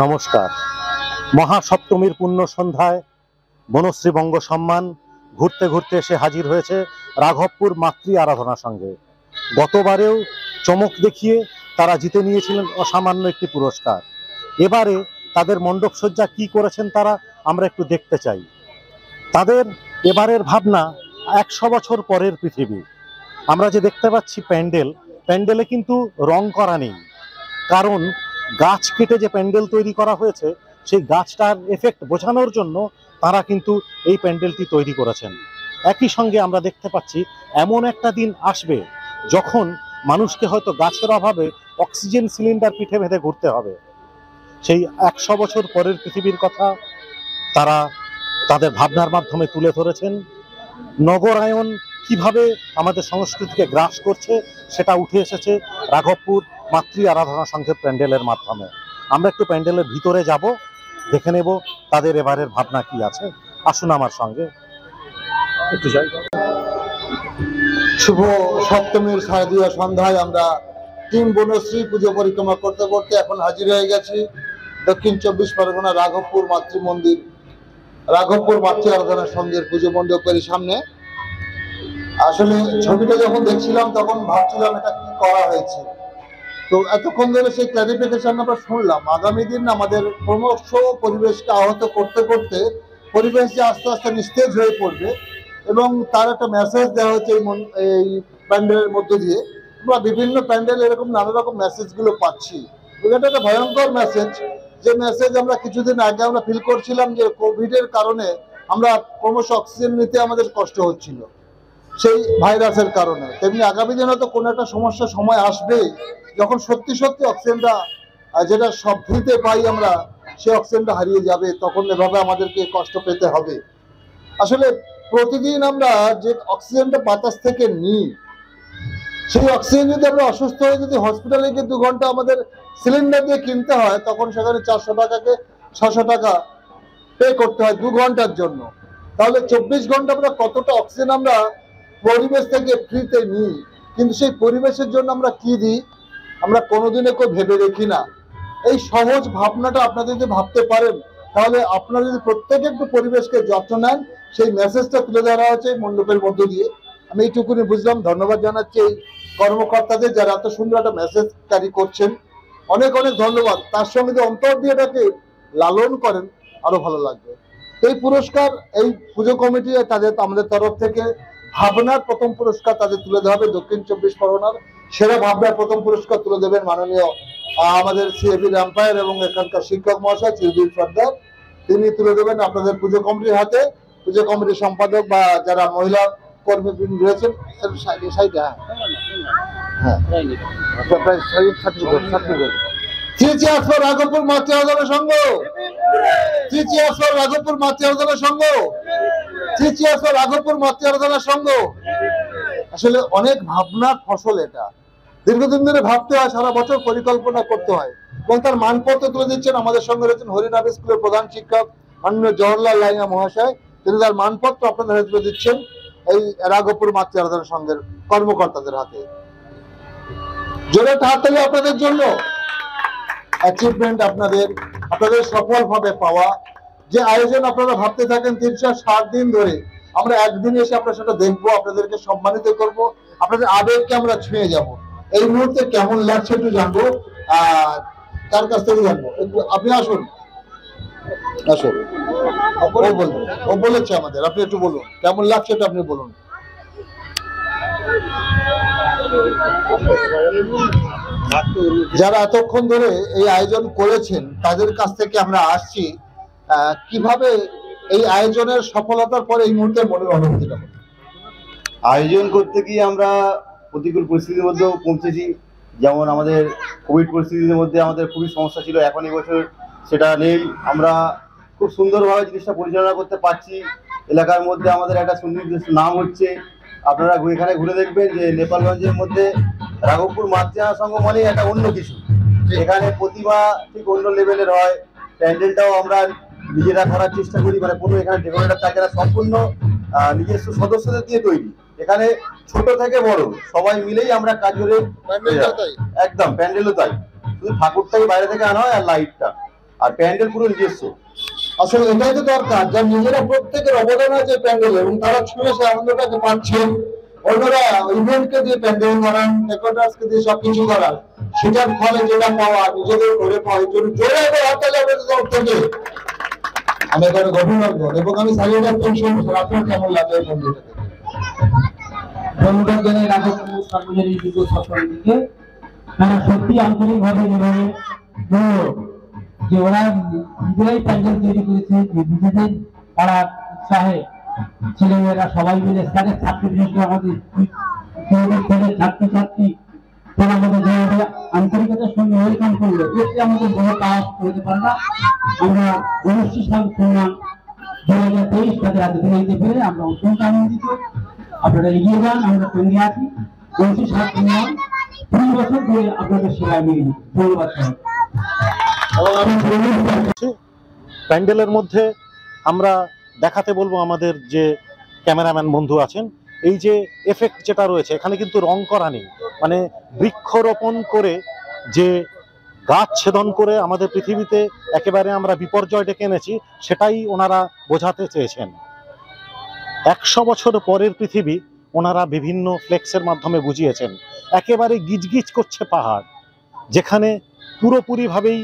নমস্কার। মহাসপ্তমীর পূর্ণ সন্ধ্যায় বনশ্রী বঙ্গ সম্মান ঘুরতে ঘুরতে এসে হাজির হয়েছে রাঘবপুর মাতৃ আরাধনা সঙ্গে। গতবারেও চমক দেখিয়ে তারা জিতে নিয়েছিলেন অসামান্য একটি পুরস্কার। এবারে তাদের মণ্ডপসজ্জা কি করেছেন তারা আমরা একটু দেখতে চাই। তাদের এবারের ভাবনা 100 বছর পরের পৃথিবী। আমরা যে দেখতে পাচ্ছি প্যান্ডেলে কিন্তু রং করা নেই, কারণ গাছ কেটে যে প্যান্ডেল তৈরি করা হয়েছে সেই গাছটার এফেক্ট বোঝানোর জন্য তারা কিন্তু এই প্যান্ডেলটি তৈরি করেছেন। একই সঙ্গে আমরা দেখতে পাচ্ছি এমন একটা দিন আসবে যখন মানুষকে হয়তো গাছের অভাবে অক্সিজেন সিলিন্ডার পিঠে বেঁধে ঘুরতে হবে। সেই 100 বছর পরের পৃথিবীর কথা তারা তাদের ভাবনার মাধ্যমে তুলে ধরেছেন। নগরায়ন কিভাবে আমাদের সংস্কৃতিকে গ্রাস করছে সেটা উঠে এসেছে রাঘবপুর মাতৃ আরাধনা সংঘের প্যান্ডেলের মাধ্যমে। আমরা একটু প্যান্ডেলের ভিতরে যাব, দেখে নেব তাদের এবারের ভাবনা কি আছে। আসুন আমার সঙ্গে একটু যাই। শুভ সপ্তমীর শারদীয় সন্ধ্যায় আমরা টিম বনশ্রী পুজো পরিক্রমা করতে করতে এখন হাজির হয়ে গেছি দক্ষিণ 24 পরগনা রাঘবপুর মাতৃ আরাধনা সংঘের পুজো মণ্ডপের সামনে। আসলে ছবিটা যখন দেখছিলাম তখন ভাবছিলাম এটা কি করা হয়েছে, তো এতক্ষণ ধরে সেই ক্লারিফিকেশন আমরা শুনলাম। আগামী দিন আমাদের ক্রমশ পরিবেশকে আহত করতে করতে পরিবেশ যে আস্তে আস্তে নিস্তেজ হয়ে পড়বে এবং তার একটা মেসেজ দেওয়া হচ্ছে এই প্যান্ডেলের মধ্য দিয়ে। আমরা বিভিন্ন প্যান্ডেল এরকম নানা রকম মেসেজগুলো পাচ্ছি। এটা একটা ভয়ঙ্কর মেসেজ, যে মেসেজ আমরা কিছুদিন আগে আমরা ফিল করছিলাম যে কোভিডের কারণে আমরা ক্রমশ অক্সিজেন নিতে আমাদের কষ্ট হচ্ছিল সেই ভাইরাসের কারণে। তেমনি আগামী দিনে তো কোনো একটা সমস্যার সময় আসবে যখন সত্যি সত্যি অক্সিজেনটা যেটা সব ফ্রিতে পাই আমরা, সেই অক্সিজেনটা হারিয়ে যাবে, তখন এভাবে আমাদেরকে কষ্ট পেতে হবে। আসলে প্রতিদিন আমরা যে অক্সিজেনটা বাতাস থেকে নিই, সেই অক্সিজেন যদি আমরা অসুস্থ হয়ে যদি হসপিটালে গিয়ে 2 ঘন্টা আমাদের সিলিন্ডার দিয়ে কিনতে হয়, তখন সেখানে 400 টাকাকে 600 টাকা পে করতে হয় 2 ঘন্টার জন্য। তাহলে 24 ঘন্টা আমরা কতটা অক্সিজেন আমরা পরিবেশ থেকে ফ্রিতে নিই, কিন্তু সেই পরিবেশের জন্য আমরা কি দিই আমরা কোনোদিনও কেউ ভেবে দেখি না। এই সহজ ভাবনাটা আপনারা যদি ভাবতে পারেন, তাহলে আপনারা যদি প্রত্যেকে একটু পরিবেশকে যত্ন নেন, সেই মেসেজটা তুলে ধরা হচ্ছে এই মণ্ডপের মধ্য দিয়ে। আমি এইটুকুনি বুঝলাম। ধন্যবাদ জানাচ্ছি এই কর্মকর্তাদের যারা এত সুন্দর একটা মেসেজ ক্যারি করছেন। অনেক অনেক ধন্যবাদ। তার সঙ্গে যদি অন্তর দিয়ে এটাকে লালন করেন আরো ভালো লাগবে। এই পুরস্কার এই পুজো কমিটি তাদের আমাদের তরফ থেকে ভাবনার প্রথম পুরস্কার তাদের তুলে দেওয়া হবে। দক্ষিণ 24 পরগনার সেরা ভাবনার প্রথম পুরস্কার তুলে দেবেন মাননীয় আমাদের সিএবি রামপায়ের এবং এখানকার শিক্ষক মহাশয় চিরদিন সর্দার। তিনি তুলে দেবেন আপনাদের পুজো কমিটির হাতে। পুজো কমিটির সম্পাদক বা যারা মহিলা কর্মীবৃন্দ রয়েছেন সাইডে রাঘবপুর মাতৃ আরাধনা সংঘ, রাঘবপুর মাতৃ আরাধনা সংঘ, রাঘবপুর মাতৃ আরাধনা সংঘ। আসলে অনেক ভাবনার ফসল এটা। দীর্ঘদিন ধরে ভাবতে হয়, সারা বছর পরিকল্পনা করতে হয় এবং তার মানপত্র তুলে দিচ্ছেন। আমাদের সঙ্গে রয়েছেন হরিনাভ স্কুলের প্রধান শিক্ষক মাননীয় জওহরলাল লাইয়া মহাশয়। তিনি তার মানপত্র আপনাদের হাতে তুলে দিচ্ছেন এই রাঘবপুর মাতৃ আরাধনা সংঘের কর্মকর্তাদের হাতে। জোরে একটা হাততালি আপনাদের জন্য। অ্যাচিভমেন্ট আপনাদের সফলভাবে পাওয়া যে আয়োজন আপনারা ভাবতে থাকেন 360 দিন ধরে, আমরা একদিন এসে আপনার সেটা দেখবো, আপনাদেরকে সম্মানিত করব, আপনাদের আবেগকে আমরা ছুঁয়ে যাব। এই মুহূর্তে কেমন লাগছে একটু জানবো, কার কাছ থেকে জানবো। একটু আপনি আসুন। ও বলেছে আমাদের, আপনি একটু বলুন কেমন লাগছে, এটা আপনি বলুন। যারা এতক্ষণ ধরে এই আয়োজন করেছেন তাদের কাছ থেকে আমরা আসছি, কিভাবে এই আয়োজনের সফলতার পরে এই মুহূর্তে মনের অনুভূতিটা। আয়োজন করতে গিয়ে আমরা প্রতিকূল পরিস্থিতির মধ্যেও পৌঁছেছি। যেমন আমাদের কোভিড পরিস্থিতির মধ্যে আমাদের খুবই সমস্যা ছিল, এখন এবছর সেটা নেই। আমরা খুব সুন্দরভাবে জিনিসটা পরিচালনা করতে পারছি। এলাকার মধ্যে আমাদের একটা সুনির্দিষ্ট নাম হচ্ছে, আপনারা এখানে ঘুরে দেখবেন যে নেপালগঞ্জের মধ্যে রাঘবপুর মাতৃ আরাধনা সংঘ মানে একটা অন্য কিছু। এখানে প্রতিমা ঠিক অন্য লেভেলের হয়। প্যান্ডেলটাও আমরা নিজেরা করার চেষ্টা করি, মানে কোনো এখানে ডেকোরেটর থাকে না, সম্পূর্ণ নিজস্ব সদস্যদের দিয়ে তৈরি। এখানে ছোট থেকে বড় সবাই মিলেই আমরা কাজ করে, একদম প্যান্ডেলও তাই। শুধু ঠাকুরটাই বাইরে থেকে আনা হয় আর লাইটটা, আর প্যান্ডেল পুরো নিজস্ব। আসলে এটাই তো দরকার, যার নিজেরা প্রত্যেকের অবদান আছে প্যান্ডেল, এবং তারা ছুঁয়ে সে আনন্দটাকে পাচ্ছেন। অন্যরা ইভেন্টকে দিয়ে প্যান্ডেল করান, ডেকোরেটরসকে দিয়ে সবকিছু করান, সেটার ফলে যেটা পাওয়া নিজেদের করে পাওয়া, এই জন্য জোরে হাততালি আপনাদের তরফ থেকে আমি এখানে অভিনন্দন। এবং আমি সাইড পেনশন আপনার কেমন লাগে এই মন্দিরটাকে? ধন্যবাদ জানাই রাঘবপুর সার্বজনীন যুব সমিতিকে। তারা সত্যি আন্তরিকভাবে যেভাবে যে ওরা নিজেরাই প্যান্ডেল তৈরি করেছে, যে নিজেদের পাড়ার উৎসাহে ছেলেমেয়েরা সবাই মিলে স্যারের ছাত্র বিশেষ আমাদের ছাত্রছাত্রী তারা আমাদের যেভাবে আন্তরিকতার সঙ্গে ওয়েলকাম করলো, এতে আমাদের বড় কাজ করতে পারে না। আমরা বনশ্রী সাল শুনলাম 2023 তাদের আগে দিতে পেরে আমরা অত্যন্ত আনন্দিত। আপনারা এগিয়ে যান, আমরা সঙ্গে আছি। বনশ্রী সাল শুনলাম 2 বছর ধরে আপনাদের সেবায় নিয়ে ধন্যবাদ। প্যান্ডেলের মধ্যে আমরা দেখাতে বলবো আমাদের যে ক্যামেরাম্যান বন্ধু আছেন, এই যে এফেক্ট যেটা রয়েছে এখানে কিন্তু রং করা নেই, মানে বৃক্ষরোপণ করে যে গাছ ছেদন করে আমাদের পৃথিবীতে একেবারে আমরা বিপর্যয় ডেকে এনেছি, সেটাই ওনারা বোঝাতে চেয়েছেন। 100 বছর পরের পৃথিবী ওনারা বিভিন্ন ফ্লেক্সের মাধ্যমে বুঝিয়েছেন। একেবারে গিজগিজ করছে পাহাড়, যেখানে পুরোপুরিভাবেই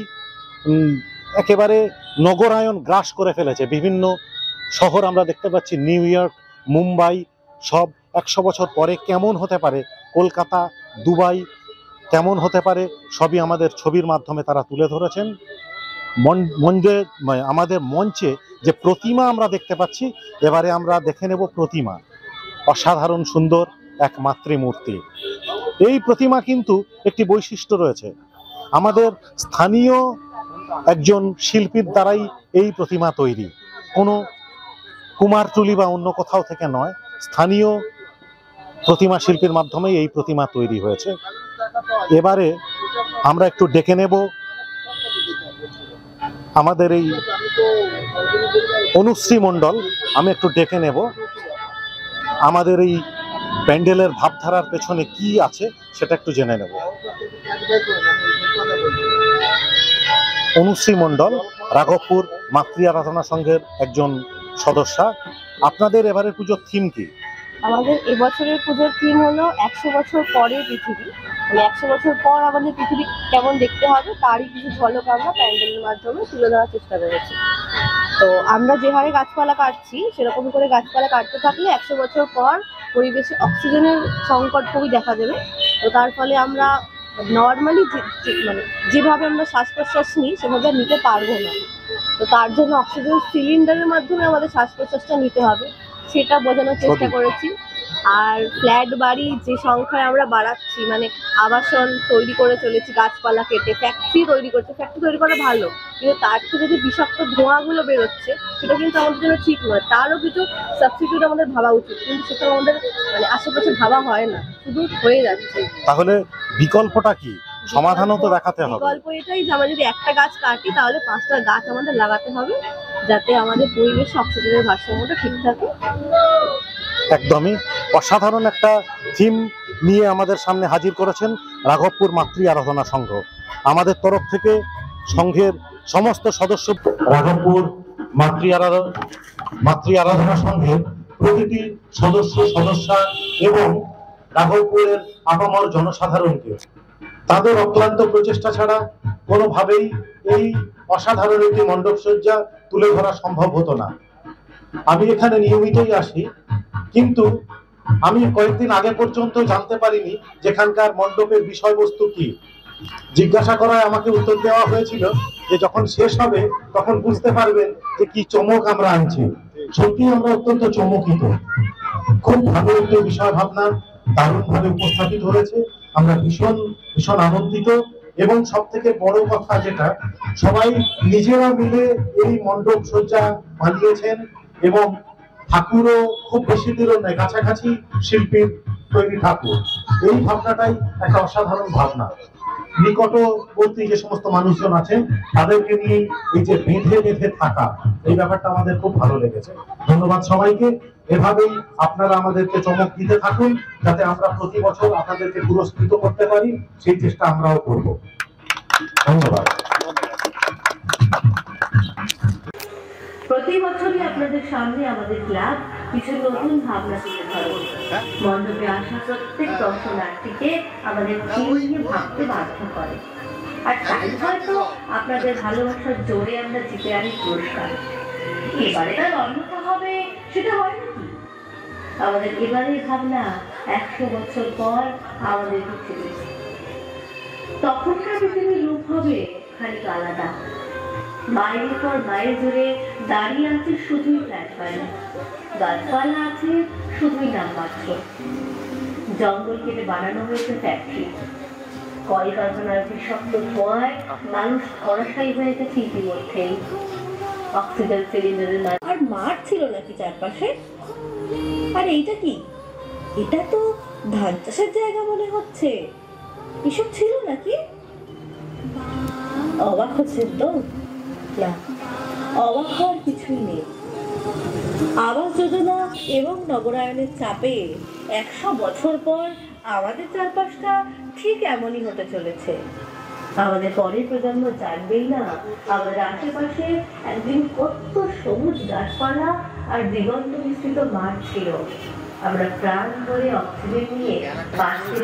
একেবারে নগরায়ন গ্রাস করে ফেলেছে বিভিন্ন শহর। আমরা দেখতে পাচ্ছি নিউ ইয়র্ক, মুম্বাই সব 100 বছর পরে কেমন হতে পারে, কলকাতা, দুবাই কেমন হতে পারে, সবই আমাদের ছবির মাধ্যমে তারা তুলে ধরেছেন। আমাদের মঞ্চে যে প্রতিমা আমরা দেখতে পাচ্ছি, এবারে আমরা দেখে নেব প্রতিমা। অসাধারণ সুন্দর এক মাতৃমূর্তি। এই প্রতিমা কিন্তু একটি বৈশিষ্ট্য রয়েছে, আমাদের স্থানীয় একজন শিল্পীর দ্বারাই এই প্রতিমা তৈরি, কোনো কুমারটুলি বা অন্য কোথাও থেকে নয়, স্থানীয় প্রতিমা শিল্পীর মাধ্যমেই এই প্রতিমা তৈরি হয়েছে। এবারে আমরা একটু ডেকে নেব আমাদের এই অনুশ্রী মণ্ডল, আমি একটু ডেকে নেব আমাদের এই প্যান্ডেলের ভাবধারার পেছনে কি আছে সেটা একটু জেনে নেব। অনুশ্রী মণ্ডল রাঘবপুর মাতৃ আরাধনা সংঘের একজন সদস্যা। আপনাদের এবারের পুজোর থিম কি? আমাদের এবছরের পুজোর থিম হলো 100 বছর পরের পৃথিবী। মানে 100 বছর পর আমাদের পৃথিবী কেমন দেখতে হবে তারই কিছু ঝলক আমরা প্যান্ডেলের মাধ্যমে তুলে ধরার চেষ্টা করেছি। তো আমরা যে হারে গাছপালা কাটছি, সেরকম করে গাছপালা কাটতে থাকলে 100 বছর পর পরিবেশে অক্সিজেনের সংকট খুবই দেখা দেবে। তো তার ফলে আমরা নর্মালি মানে যেভাবে আমরা শ্বাস প্রশ্বাস নিই সেভাবে নিতে পারবো না। তো তার জন্য অক্সিজেন সিলিন্ডারের মাধ্যমে আমাদের শ্বাস প্রশ্বাসটা নিতে হবে, সেটা বোঝানোর চেষ্টা করেছি। আর ফ্ল্যাট বাড়ি যে সংখ্যায় আমরা বাড়াচ্ছি, মানে আবাসন তৈরি করে চলেছি গাছপালা কেটে, ফ্যাক্টরি তৈরি করছে, ফ্যাক্টরি তৈরি করা ভালো, কিন্তু তার থেকে যে বিষাক্ত ধোঁয়াগুলো বেরোচ্ছে সেটা কিন্তু আমাদের জন্য ঠিক নয়। তারও কিছু সাবস্টিটিউট আমাদের ভাবা উচিত, কিন্তু সেটা আমাদের মানে আশেপাশে ভাবা হয় না, শুধু হয়ে যাচ্ছে। তাহলে বিকল্পটা কি? সমাধানও তো দেখাতে হবে। বিকল্প এটাই যে আমরা যদি একটা গাছ কাটি তাহলে 5টা গাছ আমাদের লাগাতে হবে, যাতে আমাদের পরিবেশে অক্সিজেনের ভারসাম্যটা ঠিক থাকে। একদমই অসাধারণ একটা থিম নিয়ে আমাদের সামনে হাজির করেছেন রাঘবপুর মাতৃ আরাধনা সংঘ। আমাদের তরফ থেকে সংঘের সমস্ত সদস্য, রাঘবপুর মাতৃ আরাধনা সংঘের প্রতিটি সদস্যা এবং রাঘবপুরের আপামর জনসাধারণকে তাদের অক্লান্ত প্রচেষ্টা ছাড়া কোনোভাবেই এই অসাধারণ একটি মণ্ডপসজ্জা তুলে ধরা সম্ভব হতো না। আমি এখানে নিয়মিতই আসি, কিন্তু আমি কয়েকদিন আগে পর্যন্ত জানতে পারিনি যেখানকার মণ্ডপের বিষয়বস্তু কি। জিজ্ঞাসা করায় আমাকে উত্তর দেওয়া হয়েছিল যে যখন শেষ হবে তখন বুঝতে পারবেন যে কি চমক আমরা আনছি। সত্যি আমরা অত্যন্ত চমকিত, খুব ভালো একটি বিষয় ভাবনা দারুণভাবে উপস্থাপিত হয়েছে। আমরা ভীষণ আনন্দিত, এবং সব থেকে বড় কথা যেটা, সবাই নিজেরা মিলে এই মণ্ডপ সজ্জা বানিয়েছেন এবং ঠাকুরও খুব বেশি দূর নয়, কাছাকাছি শিল্পীর তৈরি ঠাকুর। এই ভাবনাটাই একটা অসাধারণ ভাবনা। নিকটবর্তী যে সমস্ত মানুষজন আছেন তাদেরকে নিয়ে এই যে বেঁধে বেঁধে থাকা, এই ব্যাপারটা আমাদের খুব ভালো লেগেছে। ধন্যবাদ সবাইকে। এভাবেই আপনারা আমাদেরকে চমক দিতে থাকুন, যাতে আমরা প্রতি বছর আপনাদেরকে পুরস্কৃত করতে পারি, সেই চেষ্টা আমরাও করব। ধন্যবাদ। প্রতি বছরই আপনাদের সামনে আমাদের ক্লাব কিছু নতুন ভাবনা তুলে ধরে। মণ্ডপে আসা প্রত্যেক দর্শনার্থীকে আমাদের থিম নিয়ে ভাবতে বাধ্য করে। আর তাই হয়তো আপনাদের ভালোবাসার জোরে আমরা জিতে আনি পুরস্কার। এবারে তার অন্যথা হবে সেটা হয় নাকি? আমাদের এবারের ভাবনা 100 বছর পর আমাদের পৃথিবী। তখনকার পৃথিবীর রূপ হবে খানিক আলাদা। মাইলের পর মাইল জুড়ে দাঁড়িয়ে আছে শুধুই প্ল্যাটফর্ম, গাছপালা আছে শুধুই নামমাত্র। জঙ্গল কেটে বানানো হয়েছে ফ্যাক্টরি, কলকারখানার বিষাক্ত ধোঁয়ায় মানুষ ধরাশায়ী হয়ে গেছে ইতিমধ্যেই। অক্সিজেন সিলিন্ডারের আর মাঠ ছিল নাকি চারপাশে? আর এইটা কি? এটা তো ধান চাষের জায়গা মনে হচ্ছে। এসব ছিল নাকি? অবাক হচ্ছেন তো? না, অবাক হওয়ার কিছুই নেই। আবাস যোজনা এবং নগরায়নের চাপে 100 বছর পর আমাদের চারপাশটা ঠিক এমনই হতে চলেছে। আমাদের পরের প্রজন্ম জানবেই না আমাদের আশেপাশে একদিন কত সবুজ গাছপালা আর দিগন্ত বিস্তৃত মাঠ ছিল। আমরা প্রাণ ভরে অক্সিজেন নিয়ে বাঁচতে